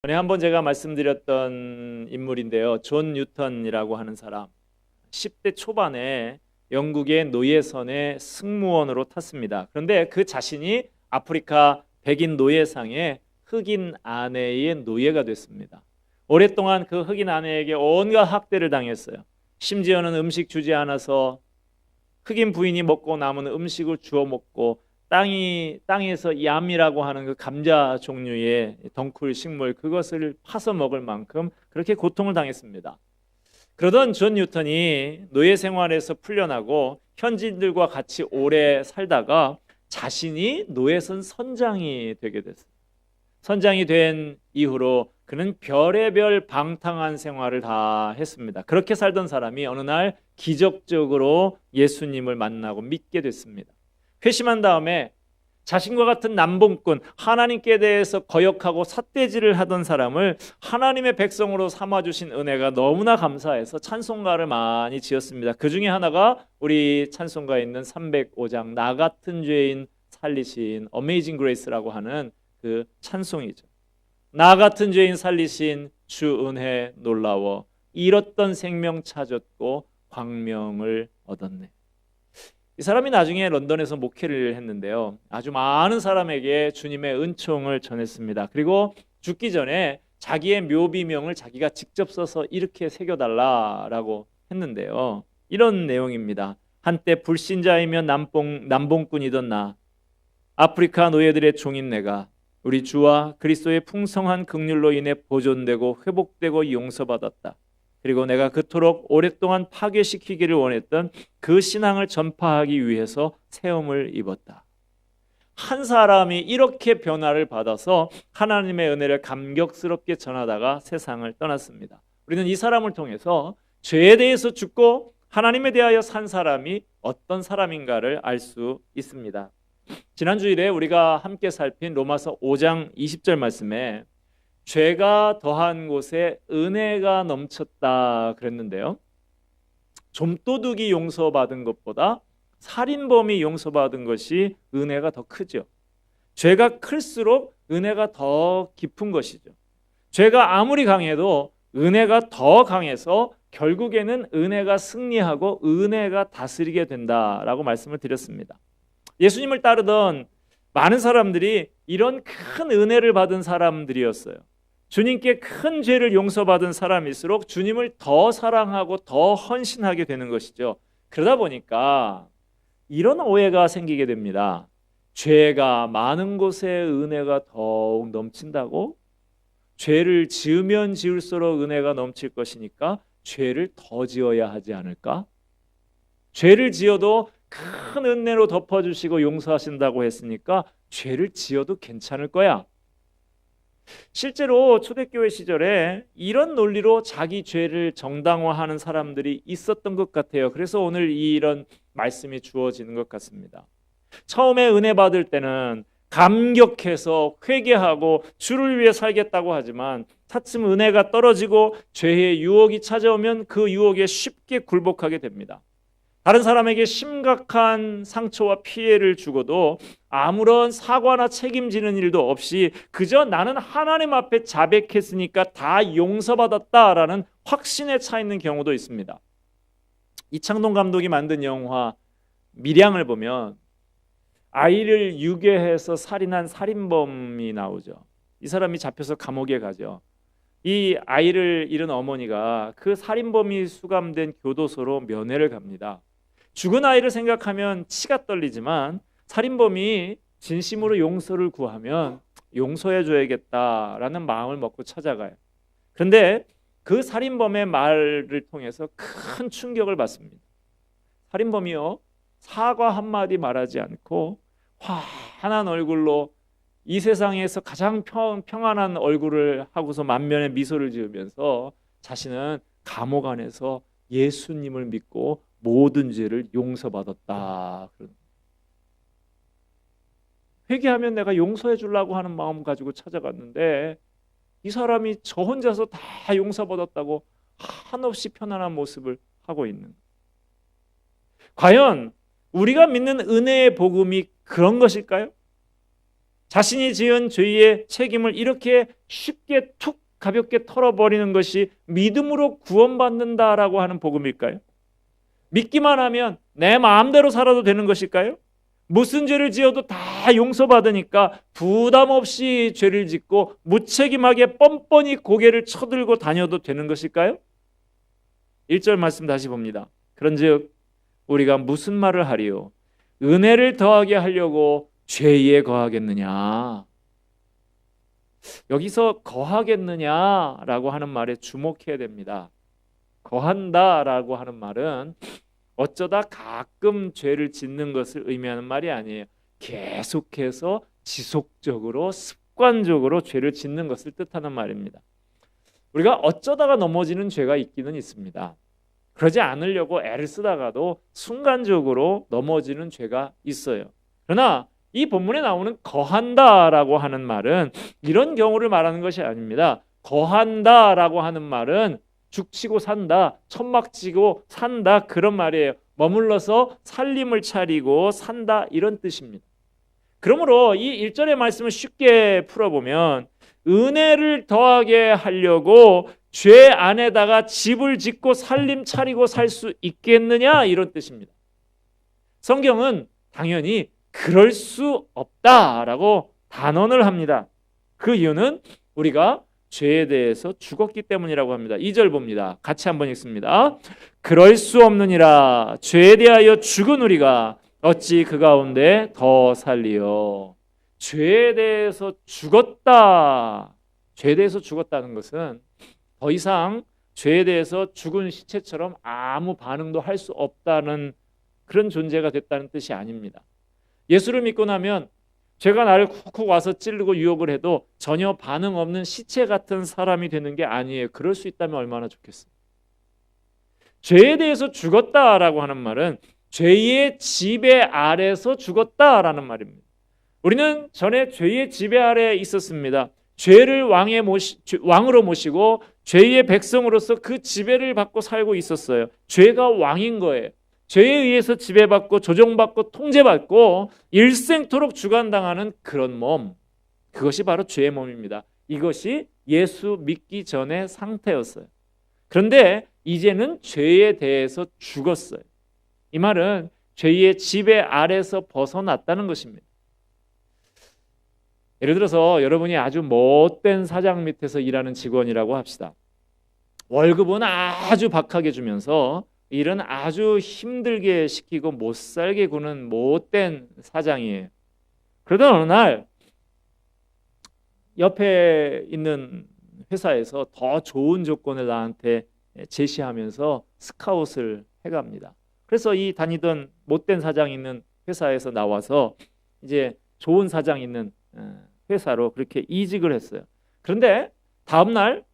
전에 한번 제가 말씀드렸던 인물인데요. 존 뉴턴이라고 하는 사람. 10대 초반에 영국의 노예선에 승무원으로 탔습니다. 그런데 그 자신이 아프리카 백인 노예상의 흑인 아내의 노예가 됐습니다. 오랫동안 그 흑인 아내에게 온갖 학대를 당했어요. 심지어는 음식 주지 않아서 흑인 부인이 먹고 남은 음식을 주워 먹고 땅에서 얌이라고 하는 그 감자 종류의 덩쿨 식물 그것을 파서 먹을 만큼 그렇게 고통을 당했습니다. 그러던 존 뉴턴이 노예 생활에서 풀려나고 현지인들과 같이 오래 살다가 자신이 노예선 선장이 되게 됐어요. 선장이 된 이후로 그는 별의별 방탕한 생활을 다 했습니다. 그렇게 살던 사람이 어느 날 기적적으로 예수님을 만나고 믿게 됐습니다. 회심한 다음에 자신과 같은 남봉꾼, 하나님께 대해서 거역하고 삿대질을 하던 사람을 하나님의 백성으로 삼아주신 은혜가 너무나 감사해서 찬송가를 많이 지었습니다. 그 중에 하나가 우리 찬송가에 있는 305장 나 같은 죄인 살리신 Amazing Grace라고 하는 그 찬송이죠. 나 같은 죄인 살리신 주 은혜 놀라워 잃었던 생명 찾았고 광명을 얻었네. 이 사람이 나중에 런던에서 목회를 했는데요. 아주 많은 사람에게 주님의 은총을 전했습니다. 그리고 죽기 전에 자기의 묘비명을 자기가 직접 써서 이렇게 새겨달라라고 했는데요. 이런 내용입니다. 한때 불신자이며 남봉꾼이던 나, 아프리카 노예들의 종인 내가 우리 주와 그리스도의 풍성한 긍휼로 인해 보존되고 회복되고 용서받았다. 그리고 내가 그토록 오랫동안 파괴시키기를 원했던 그 신앙을 전파하기 위해서 세움을 입었다. 한 사람이 이렇게 변화를 받아서 하나님의 은혜를 감격스럽게 전하다가 세상을 떠났습니다. 우리는 이 사람을 통해서 죄에 대해서 죽고 하나님에 대하여 산 사람이 어떤 사람인가를 알 수 있습니다. 지난 주일에 우리가 함께 살핀 로마서 5장 20절 말씀에 죄가 더한 곳에 은혜가 넘쳤다 그랬는데요. 좀도둑이 용서받은 것보다 살인범이 용서받은 것이 은혜가 더 크죠. 죄가 클수록 은혜가 더 깊은 것이죠. 죄가 아무리 강해도 은혜가 더 강해서 결국에는 은혜가 승리하고 은혜가 다스리게 된다라고 말씀을 드렸습니다. 예수님을 따르던 많은 사람들이 이런 큰 은혜를 받은 사람들이었어요. 주님께 큰 죄를 용서받은 사람일수록 주님을 더 사랑하고 더 헌신하게 되는 것이죠. 그러다 보니까 이런 오해가 생기게 됩니다. 죄가 많은 곳에 은혜가 더욱 넘친다고? 죄를 지으면 지을수록 은혜가 넘칠 것이니까 죄를 더 지어야 하지 않을까? 죄를 지어도 큰 은혜로 덮어주시고 용서하신다고 했으니까 죄를 지어도 괜찮을 거야. 실제로 초대교회 시절에 이런 논리로 자기 죄를 정당화하는 사람들이 있었던 것 같아요. 그래서 오늘 이런 말씀이 주어지는 것 같습니다. 처음에 은혜 받을 때는 감격해서 회개하고 주를 위해 살겠다고 하지만 차츰 은혜가 떨어지고 죄의 유혹이 찾아오면 그 유혹에 쉽게 굴복하게 됩니다. 다른 사람에게 심각한 상처와 피해를 주고도 아무런 사과나 책임지는 일도 없이 그저 나는 하나님 앞에 자백했으니까 다 용서받았다라는 확신에 차 있는 경우도 있습니다. 이창동 감독이 만든 영화 밀양을 보면 아이를 유괴해서 살인한 살인범이 나오죠. 이 사람이 잡혀서 감옥에 가죠. 이 아이를 잃은 어머니가 그 살인범이 수감된 교도소로 면회를 갑니다. 죽은 아이를 생각하면 치가 떨리지만 살인범이 진심으로 용서를 구하면 용서해 줘야겠다라는 마음을 먹고 찾아가요. 그런데 그 살인범의 말을 통해서 큰 충격을 받습니다. 살인범이요, 사과 한마디 말하지 않고 환한 얼굴로 이 세상에서 가장 평안한 얼굴을 하고서 만면에 미소를 지으면서 자신은 감옥 안에서 예수님을 믿고 모든 죄를 용서받았다. 회개하면 내가 용서해 주려고 하는 마음 가지고 찾아갔는데 이 사람이 저 혼자서 다 용서받았다고 한없이 편안한 모습을 하고 있는. 과연 우리가 믿는 은혜의 복음이 그런 것일까요? 자신이 지은 죄의 책임을 이렇게 쉽게 툭 가볍게 털어버리는 것이 믿음으로 구원받는다라고 하는 복음일까요? 믿기만 하면 내 마음대로 살아도 되는 것일까요? 무슨 죄를 지어도 다 용서받으니까 부담 없이 죄를 짓고 무책임하게 뻔뻔히 고개를 쳐들고 다녀도 되는 것일까요? 1절 말씀 다시 봅니다. 그런즉 우리가 무슨 말을 하리요? 은혜를 더하게 하려고 죄에 거하겠느냐? 여기서 거하겠느냐라고 하는 말에 주목해야 됩니다. 거한다라고 하는 말은 어쩌다 가끔 죄를 짓는 것을 의미하는 말이 아니에요. 계속해서 지속적으로 습관적으로 죄를 짓는 것을 뜻하는 말입니다. 우리가 어쩌다가 넘어지는 죄가 있기는 있습니다. 그러지 않으려고 애를 쓰다가도 순간적으로 넘어지는 죄가 있어요. 그러나 이 본문에 나오는 거한다라고 하는 말은 이런 경우를 말하는 것이 아닙니다. 거한다라고 하는 말은 죽치고 산다, 천막지고 산다 그런 말이에요. 머물러서 살림을 차리고 산다 이런 뜻입니다. 그러므로 이 1절의 말씀을 쉽게 풀어보면 은혜를 더하게 하려고 죄 안에다가 집을 짓고 살림 차리고 살 수 있겠느냐 이런 뜻입니다. 성경은 당연히 그럴 수 없다라고 단언을 합니다. 그 이유는 우리가 죄에 대해서 죽었기 때문이라고 합니다. 2절 봅니다. 같이 한번 읽습니다. 그럴 수 없느니라 죄에 대하여 죽은 우리가 어찌 그 가운데 더 살리요. 죄에 대해서 죽었다. 죄에 대해서 죽었다는 것은 더 이상 죄에 대해서 죽은 시체처럼 아무 반응도 할 수 없다는 그런 존재가 됐다는 뜻이 아닙니다. 예수를 믿고 나면 죄가 나를 쿡쿡 와서 찌르고 유혹을 해도 전혀 반응 없는 시체 같은 사람이 되는 게 아니에요. 그럴 수 있다면 얼마나 좋겠어요. 죄에 대해서 죽었다라고 하는 말은 죄의 지배 아래서 죽었다라는 말입니다. 우리는 전에 죄의 지배 아래에 있었습니다. 죄를 왕으로 모시고 죄의 백성으로서 그 지배를 받고 살고 있었어요. 죄가 왕인 거예요. 죄에 의해서 지배받고 조종받고 통제받고 일생토록 주관당하는 그런 몸, 그것이 바로 죄의 몸입니다. 이것이 예수 믿기 전의 상태였어요. 그런데 이제는 죄에 대해서 죽었어요. 이 말은 죄의 지배 아래서 벗어났다는 것입니다. 예를 들어서 여러분이 아주 못된 사장 밑에서 일하는 직원이라고 합시다. 월급은 아주 박하게 주면서 일은 아주 힘들게 시키고 못 살게 구는 못된 사장이에요. 그러던 어느 날 옆에 있는 회사에서 더 좋은 조건을 나한테 제시하면서 스카웃을 해갑니다. 그래서 이 다니던 못된 사장 있는 회사에서 나와서 이제 좋은 사장 있는 회사로 그렇게 이직을 했어요. 그런데 다음 날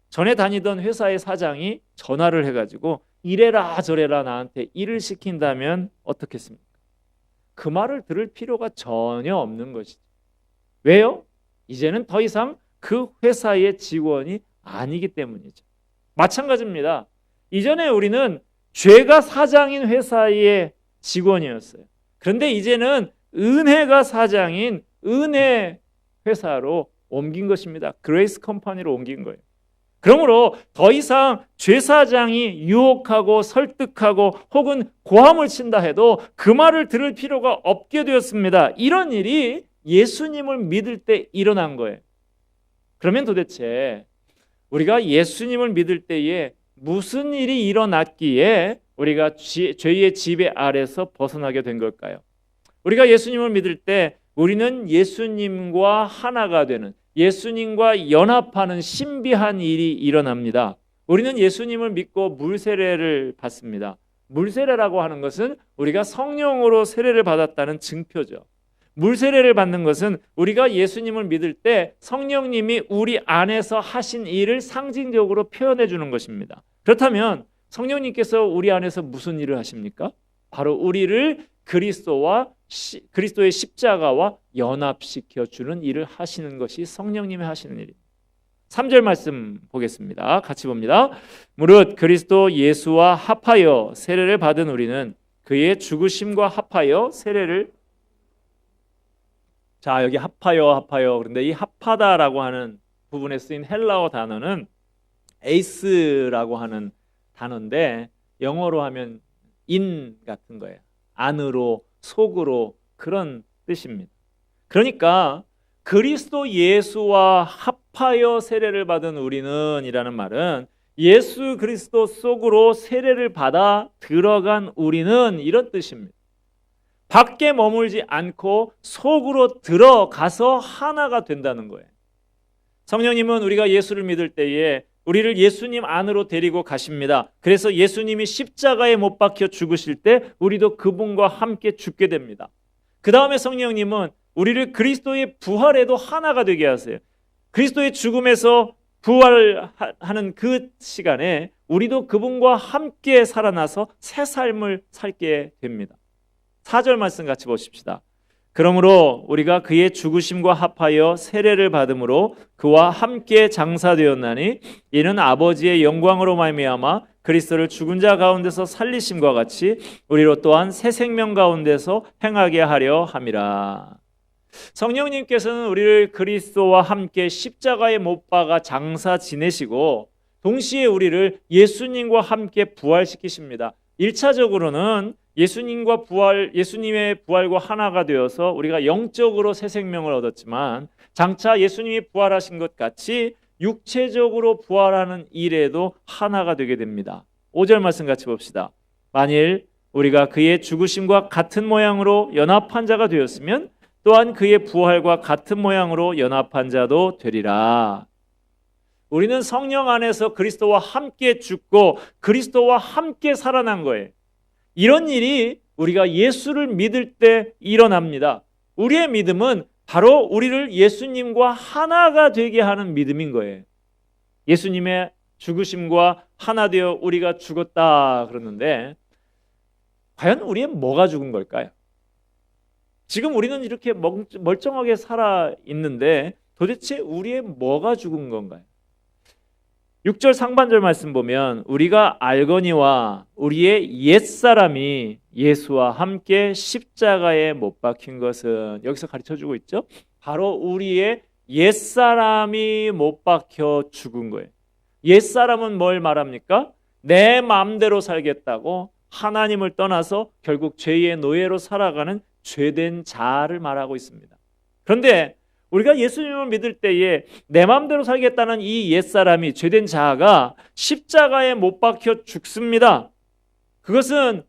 전에 다니던 회사의 사장이 전화를 해가지고 이래라 저래라 나한테 일을 시킨다면 어떻겠습니까? 그 말을 들을 필요가 전혀 없는 것이죠. 왜요? 이제는 더 이상 그 회사의 직원이 아니기 때문이죠. 마찬가지입니다. 이전에 우리는 죄가 사장인 회사의 직원이었어요. 그런데 이제는 은혜가 사장인 은혜 회사로 옮긴 것입니다. 그레이스 컴퍼니로 옮긴 거예요. 그러므로 더 이상 죄사장이 유혹하고 설득하고 혹은 고함을 친다 해도 그 말을 들을 필요가 없게 되었습니다. 이런 일이 예수님을 믿을 때 일어난 거예요. 그러면 도대체 우리가 예수님을 믿을 때에 무슨 일이 일어났기에 우리가 죄의 지배 아래서 벗어나게 된 걸까요? 우리가 예수님을 믿을 때 우리는 예수님과 하나가 되는, 예수님과 연합하는 신비한 일이 일어납니다. 우리는 예수님을 믿고 물세례를 받습니다. 물세례라고 하는 것은 우리가 성령으로 세례를 받았다는 증표죠. 물세례를 받는 것은 우리가 예수님을 믿을 때 성령님이 우리 안에서 하신 일을 상징적으로 표현해 주는 것입니다. 그렇다면 성령님께서 우리 안에서 무슨 일을 하십니까? 바로 우리를 그리스도의 십자가와 연합시켜 주는 일을 하시는 것이 성령님이 하시는 일입니다. 3절 말씀 보겠습니다. 같이 봅니다. 무릇 그리스도 예수와 합하여 세례를 받은 우리는 그의 죽으심과 합하여 세례를 자, 여기 합하여. 그런데 이 합하다라고 하는 부분에 쓰인 헬라어 단어는 에이스라고 하는 단어인데 영어로 하면 인 같은 거예요. 안으로, 속으로 그런 뜻입니다. 그러니까 그리스도 예수와 합하여 세례를 받은 우리는 이라는 말은 예수 그리스도 속으로 세례를 받아 들어간 우리는 이런 뜻입니다. 밖에 머물지 않고 속으로 들어가서 하나가 된다는 거예요. 성령님은 우리가 예수를 믿을 때에 우리를 예수님 안으로 데리고 가십니다. 그래서 예수님이 십자가에 못 박혀 죽으실 때 우리도 그분과 함께 죽게 됩니다. 그 다음에 성령님은 우리를 그리스도의 부활에도 하나가 되게 하세요. 그리스도의 죽음에서 부활하는 그 시간에 우리도 그분과 함께 살아나서 새 삶을 살게 됩니다. 4절 말씀 같이 보십시다. 그러므로 우리가 그의 죽으심과 합하여 세례를 받음으로 그와 함께 장사되었나니 이는 아버지의 영광으로 말미암아 그리스도를 죽은 자 가운데서 살리심과 같이 우리로 또한 새 생명 가운데서 행하게 하려 함이라. 성령님께서는 우리를 그리스도와 함께 십자가에 못 박아 장사 지내시고 동시에 우리를 예수님과 함께 부활시키십니다. 1차적으로는 예수님의 부활과 하나가 되어서 우리가 영적으로 새 생명을 얻었지만 장차 예수님이 부활하신 것 같이 육체적으로 부활하는 일에도 하나가 되게 됩니다. 5절 말씀 같이 봅시다. 만일 우리가 그의 죽으심과 같은 모양으로 연합한 자가 되었으면 또한 그의 부활과 같은 모양으로 연합한 자도 되리라. 우리는 성령 안에서 그리스도와 함께 죽고 그리스도와 함께 살아난 거예요. 이런 일이 우리가 예수를 믿을 때 일어납니다. 우리의 믿음은 바로 우리를 예수님과 하나가 되게 하는 믿음인 거예요. 예수님의 죽으심과 하나 되어 우리가 죽었다 그러는데 과연 우리의 뭐가 죽은 걸까요? 지금 우리는 이렇게 멀쩡하게 살아 있는데 도대체 우리의 뭐가 죽은 건가요? 6절 상반절 말씀 보면 우리가 알거니와 우리의 옛사람이 예수와 함께 십자가에 못 박힌 것은 여기서 가르쳐주고 있죠. 바로 우리의 옛사람이 못 박혀 죽은 거예요. 옛사람은 뭘 말합니까? 내 마음대로 살겠다고 하나님을 떠나서 결국 죄의 노예로 살아가는 죄된 자를 말하고 있습니다. 그런데 우리가 예수님을 믿을 때에 내 마음대로 살겠다는 이 옛사람이 죄된 자가 십자가에 못 박혀 죽습니다. 그것은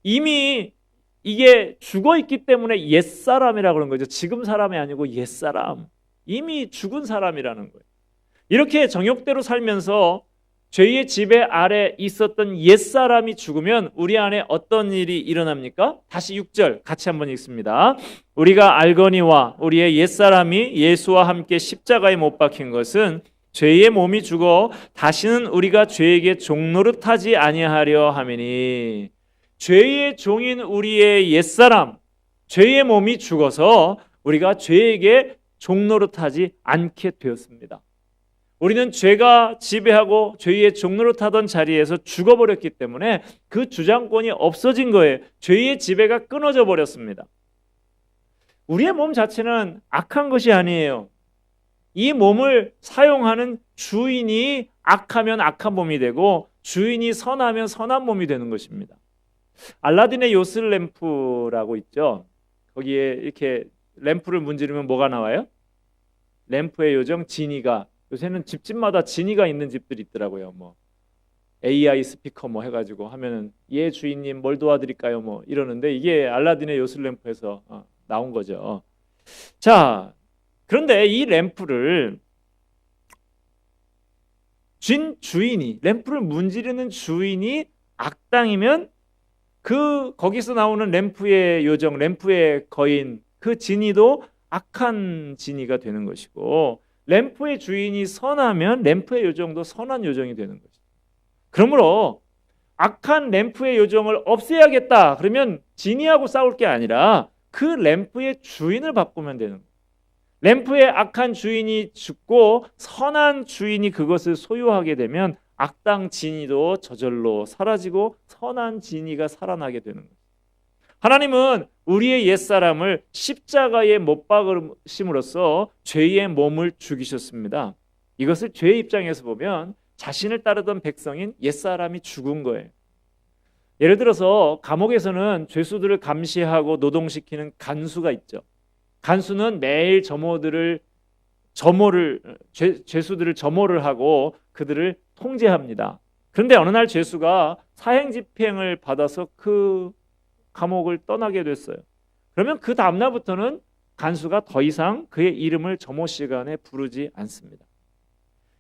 이미 이게 죽어 있기 때문에 옛사람이라고 그런 거죠. 지금 사람이 아니고 옛사람. 이미 죽은 사람이라는 거예요. 이렇게 정욕대로 살면서 죄의 지배 아래 있었던 옛사람이 죽으면 우리 안에 어떤 일이 일어납니까? 다시 6절 같이 한번 읽습니다. 우리가 알거니와 우리의 옛사람이 예수와 함께 십자가에 못 박힌 것은 죄의 몸이 죽어 다시는 우리가 죄에게 종노릇하지 아니하려 함이니 죄의 종인 우리의 옛사람, 죄의 몸이 죽어서 우리가 죄에게 종노릇하지 않게 되었습니다. 우리는 죄가 지배하고 죄의 종노릇하던 자리에서 죽어버렸기 때문에 그 주장권이 없어진 거예요. 죄의 지배가 끊어져 버렸습니다. 우리의 몸 자체는 악한 것이 아니에요. 이 몸을 사용하는 주인이 악하면 악한 몸이 되고 주인이 선하면 선한 몸이 되는 것입니다. 알라딘의 요술 램프라고 있죠. 거기에 이렇게 램프를 문지르면 뭐가 나와요? 램프의 요정 지니가. 요새는 집집마다 지니가 있는 집들이 있더라고요. 뭐 AI 스피커 뭐 해가지고 하면은 예 주인님 뭘 도와드릴까요? 뭐 이러는데 이게 알라딘의 요술 램프에서 나온 거죠. 자, 그런데 이 램프를 주인이 램프를 문지르는 주인이 악당이면 거기서 나오는 램프의 요정, 램프의 거인 그 지니도 악한 지니가 되는 것이고 램프의 주인이 선하면 램프의 요정도 선한 요정이 되는 거죠. 그러므로 악한 램프의 요정을 없애야겠다. 그러면 지니하고 싸울 게 아니라 그 램프의 주인을 바꾸면 되는 거예요. 램프의 악한 주인이 죽고 선한 주인이 그것을 소유하게 되면 악당 지니도 저절로 사라지고 선한 지니가 살아나게 되는 거예요. 하나님은 우리의 옛사람을 십자가에 못 박으심으로써 죄의 몸을 죽이셨습니다. 이것을 죄의 입장에서 보면 자신을 따르던 백성인 옛사람이 죽은 거예요. 예를 들어서 감옥에서는 죄수들을 감시하고 노동시키는 간수가 있죠. 간수는 매일 죄수들을 점호를 하고 그들을 통제합니다. 그런데 어느 날 죄수가 사형집행을 받아서 그 감옥을 떠나게 됐어요. 그러면 그 다음날부터는 간수가 더 이상 그의 이름을 점호 시간에 부르지 않습니다.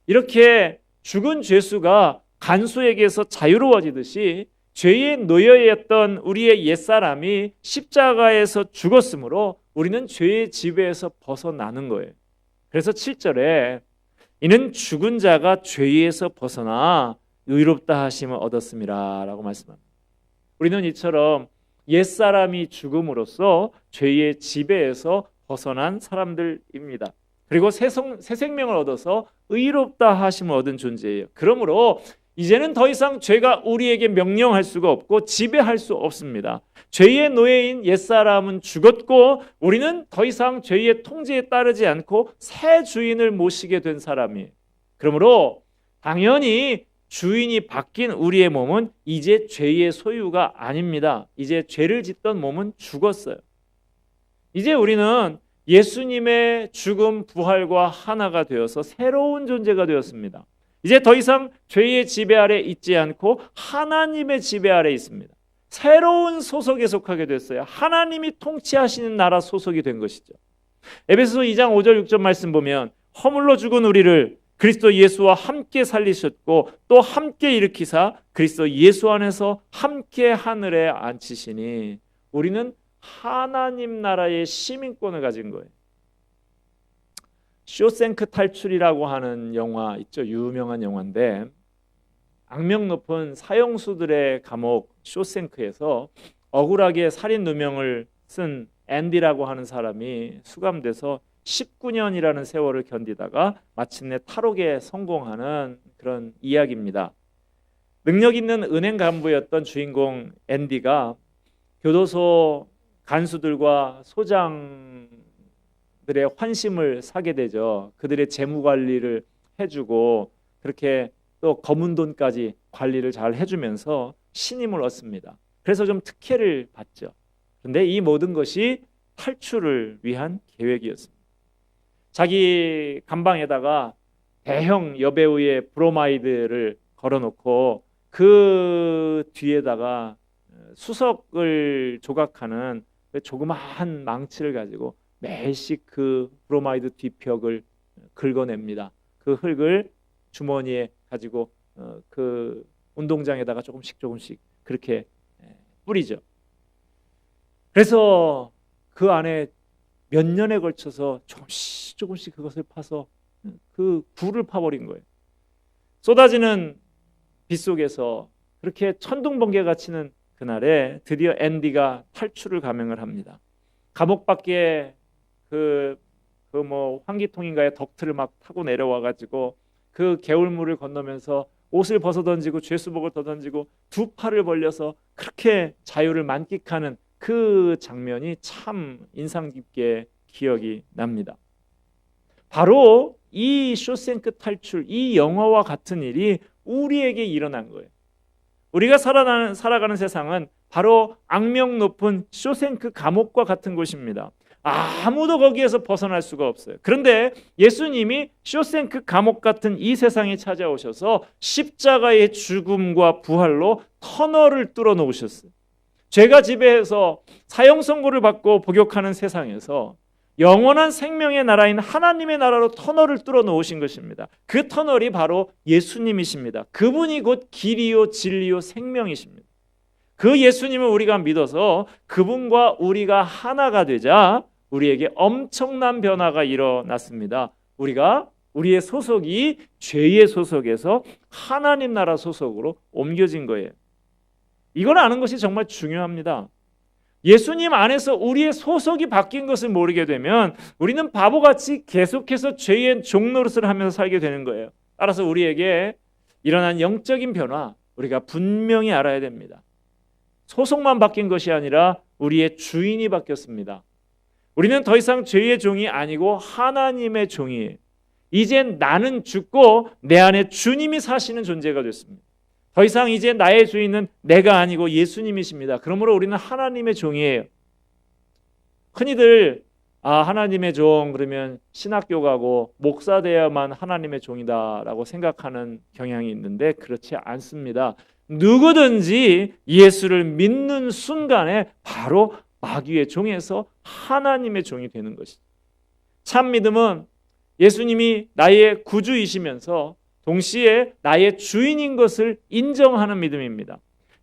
이렇게 죽은 죄수가 간수에게서 자유로워지듯이 죄의 노예였던 우리의 옛사람이 십자가에서 죽었으므로 우리는 죄의 지배에서 벗어나는 거예요. 그래서 7절에 이는 죽은 자가 죄에서 벗어나 의롭다 하심을 얻었음이라 라고 말씀합니다. 우리는 이처럼 옛사람이 죽음으로써 죄의 지배에서 벗어난 사람들입니다. 그리고 새 생명을 얻어서 의롭다 하심을 얻은 존재예요. 그러므로 이제는 더 이상 죄가 우리에게 명령할 수가 없고 지배할 수 없습니다. 죄의 노예인 옛사람은 죽었고 우리는 더 이상 죄의 통제에 따르지 않고 새 주인을 모시게 된 사람이에요. 그러므로 당연히 주인이 바뀐 우리의 몸은 이제 죄의 소유가 아닙니다. 이제 죄를 짓던 몸은 죽었어요. 이제 우리는 예수님의 죽음, 부활과 하나가 되어서 새로운 존재가 되었습니다. 이제 더 이상 죄의 지배 아래 있지 않고 하나님의 지배 아래 있습니다. 새로운 소속에 속하게 됐어요. 하나님이 통치하시는 나라 소속이 된 것이죠. 에베소서 2장 5절 6절 말씀 보면 허물로 죽은 우리를 그리스도 예수와 함께 살리셨고 또 함께 일으키사 그리스도 예수 안에서 함께 하늘에 앉히시니 우리는 하나님 나라의 시민권을 가진 거예요. 쇼생크 탈출이라고 하는 영화 있죠. 유명한 영화인데 악명 높은 사형수들의 감옥 쇼생크에서 억울하게 살인 누명을 쓴 앤디라고 하는 사람이 수감돼서 19년이라는 세월을 견디다가 마침내 탈옥에 성공하는 그런 이야기입니다. 능력 있는 은행 간부였던 주인공 앤디가 교도소 간수들과 소장들의 환심을 사게 되죠. 그들의 재무 관리를 해주고 그렇게 또 검은 돈까지 관리를 잘 해주면서 신임을 얻습니다. 그래서 좀 특혜를 받죠. 그런데 이 모든 것이 탈출을 위한 계획이었습니다. 자기 간방에다가 대형 여배우의 브로마이드를 걸어놓고 그 뒤에다가 수석을 조각하는 조그마한 망치를 가지고 매일씩 그 브로마이드 뒤벽을 긁어냅니다. 그 흙을 주머니에 가지고 그 운동장에다가 조금씩 그렇게 뿌리죠. 그래서 그 안에 몇 년에 걸쳐서 조금씩 그것을 파서 그 굴을 파버린 거예요. 쏟아지는 빗속에서 그렇게 천둥번개가 치는 그날에 드디어 앤디가 탈출을 감행을 합니다. 감옥 밖에 환기통인가에 덕트를 막 타고 내려와 가지고 그 개울물을 건너면서 옷을 벗어 던지고 죄수복을 더 던지고 두 팔을 벌려서 그렇게 자유를 만끽하는 그 장면이 참 인상 깊게 기억이 납니다. 바로 이 쇼생크 탈출, 이 영화와 같은 일이 우리에게 일어난 거예요. 우리가 살아가는 세상은 바로 악명 높은 쇼생크 감옥과 같은 곳입니다. 아무도 거기에서 벗어날 수가 없어요. 그런데 예수님이 쇼생크 감옥 같은 이 세상에 찾아오셔서 십자가의 죽음과 부활로 터널을 뚫어 놓으셨어요. 죄가 지배해서 사형 선고를 받고 복역하는 세상에서 영원한 생명의 나라인 하나님의 나라로 터널을 뚫어 놓으신 것입니다. 그 터널이 바로 예수님이십니다. 그분이 곧 길이요 진리요 생명이십니다. 그 예수님을 우리가 믿어서 그분과 우리가 하나가 되자 우리에게 엄청난 변화가 일어났습니다. 우리의 소속이 죄의 소속에서 하나님 나라 소속으로 옮겨진 거예요. 이걸 아는 것이 정말 중요합니다. 예수님 안에서 우리의 소속이 바뀐 것을 모르게 되면 우리는 바보같이 계속해서 죄의 종노릇을 하면서 살게 되는 거예요. 따라서 우리에게 일어난 영적인 변화 우리가 분명히 알아야 됩니다. 소속만 바뀐 것이 아니라 우리의 주인이 바뀌었습니다. 우리는 더 이상 죄의 종이 아니고 하나님의 종이에요. 이젠 나는 죽고 내 안에 주님이 사시는 존재가 됐습니다. 더 이상 이제 나의 주인은 내가 아니고 예수님이십니다. 그러므로 우리는 하나님의 종이에요. 흔히들 하나님의 종 그러면 신학교 가고 목사 되어야만 하나님의 종이다라고 생각하는 경향이 있는데 그렇지 않습니다. 누구든지 예수를 믿는 순간에 바로 마귀의 종에서 하나님의 종이 되는 것이죠. 참 믿음은 예수님이 나의 구주이시면서 동시에 나의 주인인 것을 인정하는 믿음입니다.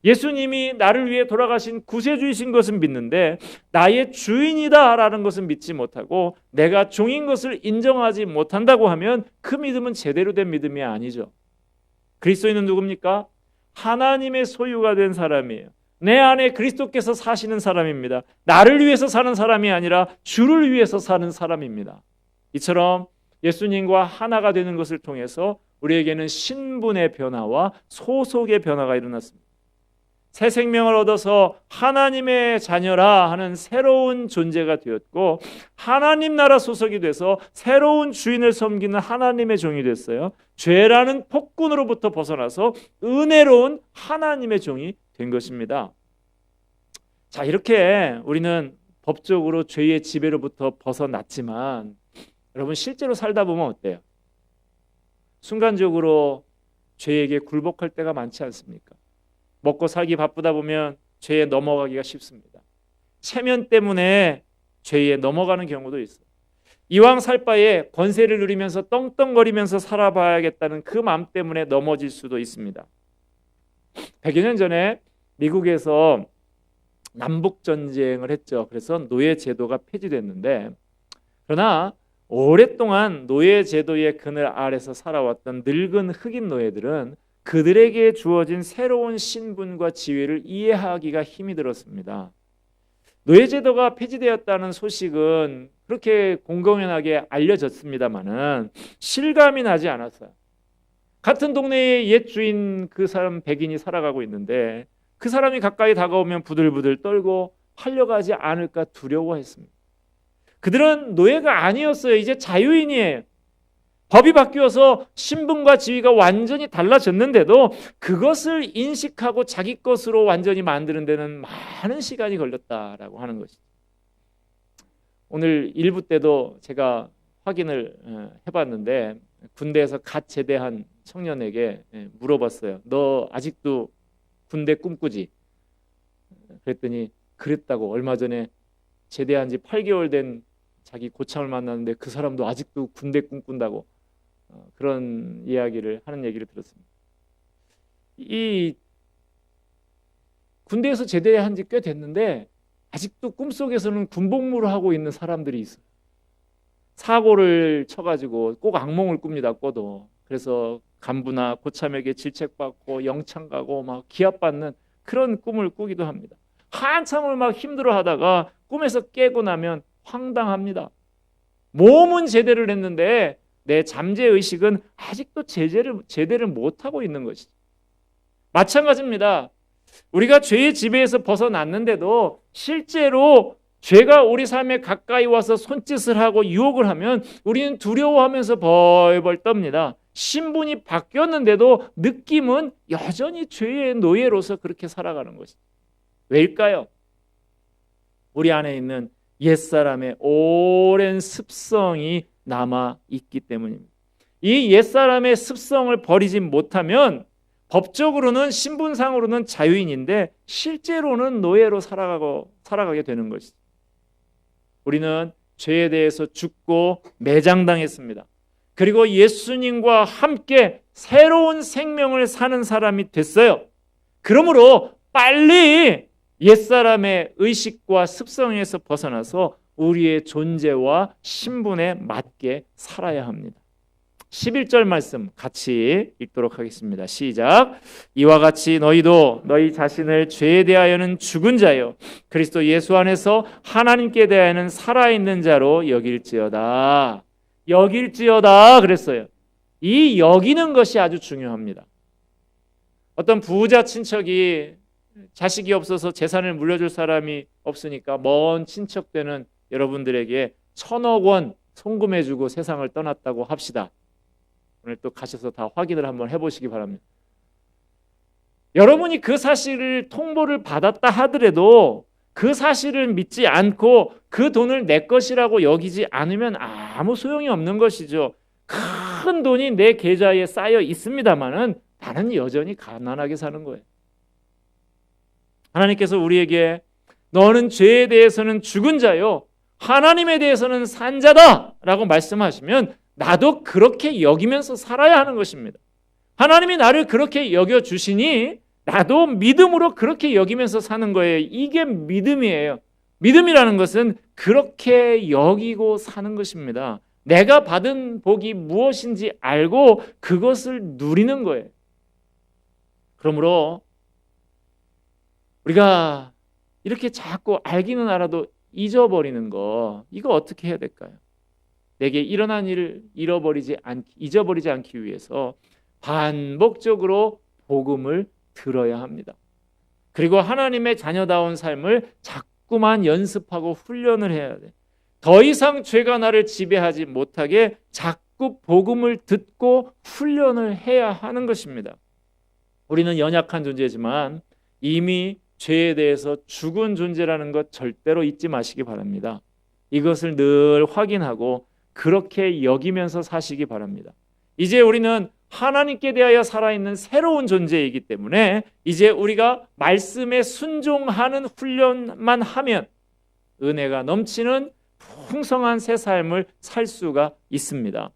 예수님이 나를 위해 돌아가신 구세주이신 것은 믿는데 나의 주인이다라는 것은 믿지 못하고 내가 종인 것을 인정하지 못한다고 하면 그 믿음은 제대로 된 믿음이 아니죠. 그리스도인은 누굽니까? 하나님의 소유가 된 사람이에요. 내 안에 그리스도께서 사시는 사람입니다. 나를 위해서 사는 사람이 아니라 주를 위해서 사는 사람입니다. 이처럼 예수님과 하나가 되는 것을 통해서 우리에게는 신분의 변화와 소속의 변화가 일어났습니다. 새 생명을 얻어서 하나님의 자녀라 하는 새로운 존재가 되었고 하나님 나라 소속이 돼서 새로운 주인을 섬기는 하나님의 종이 됐어요. 죄라는 폭군으로부터 벗어나서 은혜로운 하나님의 종이 된 것입니다. 자, 이렇게 우리는 법적으로 죄의 지배로부터 벗어났지만 여러분 실제로 살다 보면 어때요? 순간적으로 죄에게 굴복할 때가 많지 않습니까? 먹고 살기 바쁘다 보면 죄에 넘어가기가 쉽습니다. 체면 때문에 죄에 넘어가는 경우도 있어요. 이왕 살 바에 권세를 누리면서 떵떵거리면서 살아봐야겠다는 그 마음 때문에 넘어질 수도 있습니다. 100여 년 전에 미국에서 남북전쟁을 했죠. 그래서 노예 제도가 폐지됐는데 그러나 오랫동안 노예 제도의 그늘 아래서 살아왔던 늙은 흑인 노예들은 그들에게 주어진 새로운 신분과 지위를 이해하기가 힘이 들었습니다. 노예제도가 폐지되었다는 소식은 그렇게 공공연하게 알려졌습니다마는 실감이 나지 않았어요. 같은 동네에 옛 주인 그 사람 백인이 살아가고 있는데 그 사람이 가까이 다가오면 부들부들 떨고 팔려가지 않을까 두려워했습니다. 그들은 노예가 아니었어요. 이제 자유인이에요. 법이 바뀌어서 신분과 지위가 완전히 달라졌는데도 그것을 인식하고 자기 것으로 완전히 만드는 데는 많은 시간이 걸렸다라고 하는 것이죠. 오늘 일부 때도 제가 확인을 해봤는데 군대에서 갓 제대한 청년에게 물어봤어요. 너 아직도 군대 꿈꾸지? 그랬더니 그랬다고. 얼마 전에 제대한 지 8개월 된 자기 고참을 만났는데 그 사람도 아직도 군대 꿈꾼다고 그런 이야기를 하는 얘기를 들었습니다. 이 군대에서 제대한 지 꽤 됐는데 아직도 꿈속에서는 군복무를 하고 있는 사람들이 있어요. 사고를 쳐가지고 꼭 악몽을 꿉니다. 꿔도. 그래서 간부나 고참에게 질책받고 영창 가고 막 기합받는 그런 꿈을 꾸기도 합니다. 한참을 막 힘들어하다가 꿈에서 깨고 나면 황당합니다. 몸은 제대를 했는데 내 잠재의식은 아직도 제대를 못하고 있는 것이죠. 마찬가지입니다. 우리가 죄의 지배에서 벗어났는데도 실제로 죄가 우리 삶에 가까이 와서 손짓을 하고 유혹을 하면 우리는 두려워하면서 벌벌 떱니다. 신분이 바뀌었는데도 느낌은 여전히 죄의 노예로서 그렇게 살아가는 것이죠. 왜일까요? 우리 안에 있는 옛사람의 오랜 습성이 남아있기 때문입니다. 이 옛사람의 습성을 버리지 못하면 법적으로는 신분상으로는 자유인인데 실제로는 노예로 살아가게 되는 것이죠. 우리는 죄에 대해서 죽고 매장당했습니다. 그리고 예수님과 함께 새로운 생명을 사는 사람이 됐어요. 그러므로 빨리 옛사람의 의식과 습성에서 벗어나서 우리의 존재와 신분에 맞게 살아야 합니다. 11절 말씀 같이 읽도록 하겠습니다. 시작. 이와 같이 너희도 너희 자신을 죄에 대하여는 죽은 자요 그리스도 예수 안에서 하나님께 대하여는 살아있는 자로 여길지어다. 여길지어다 그랬어요. 이 여기는 것이 아주 중요합니다. 어떤 부자 친척이 자식이 없어서 재산을 물려줄 사람이 없으니까 먼 친척 되는 여러분들에게 1,000억 원 송금해주고 세상을 떠났다고 합시다. 오늘 또 가셔서 다 확인을 한번 해보시기 바랍니다. 여러분이 그 사실을 통보를 받았다 하더라도 그 사실을 믿지 않고 그 돈을 내 것이라고 여기지 않으면 아무 소용이 없는 것이죠. 큰 돈이 내 계좌에 쌓여 있습니다만은 나는 여전히 가난하게 사는 거예요. 하나님께서 우리에게 너는 죄에 대해서는 죽은 자요 하나님에 대해서는 산 자다 라고 말씀하시면 나도 그렇게 여기면서 살아야 하는 것입니다. 하나님이 나를 그렇게 여겨주시니 나도 믿음으로 그렇게 여기면서 사는 거예요. 이게 믿음이에요. 믿음이라는 것은 그렇게 여기고 사는 것입니다. 내가 받은 복이 무엇인지 알고 그것을 누리는 거예요. 그러므로 우리가 이렇게 자꾸 알기는 알아도 잊어버리는 거, 이거 어떻게 해야 될까요? 내게 일어난 일을 잊어버리지 않기 위해서 반복적으로 복음을 들어야 합니다. 그리고 하나님의 자녀다운 삶을 자꾸만 연습하고 훈련을 해야 돼. 더 이상 죄가 나를 지배하지 못하게 자꾸 복음을 듣고 훈련을 해야 하는 것입니다. 우리는 연약한 존재지만 이미 죄에 대해서 죽은 존재라는 것 절대로 잊지 마시기 바랍니다. 이것을 늘 확인하고 그렇게 여기면서 사시기 바랍니다. 이제 우리는 하나님께 대하여 살아있는 새로운 존재이기 때문에 이제 우리가 말씀에 순종하는 훈련만 하면 은혜가 넘치는 풍성한 새 삶을 살 수가 있습니다.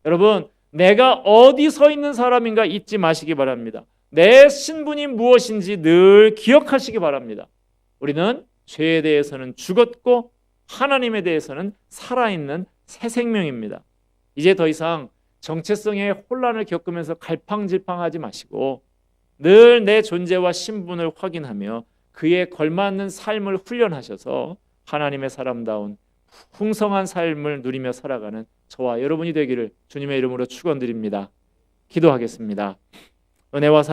여러분, 내가 어디 서 있는 사람인가 잊지 마시기 바랍니다. 내 신분이 무엇인지 늘 기억하시기 바랍니다. 우리는 죄에 대해서는 죽었고 하나님에 대해서는 살아있는 새 생명입니다. 이제 더 이상 정체성의 혼란을 겪으면서 갈팡질팡하지 마시고 늘 내 존재와 신분을 확인하며 그에 걸맞는 삶을 훈련하셔서 하나님의 사람다운 풍성한 삶을 누리며 살아가는 저와 여러분이 되기를 주님의 이름으로 축원드립니다. 기도하겠습니다. 은혜와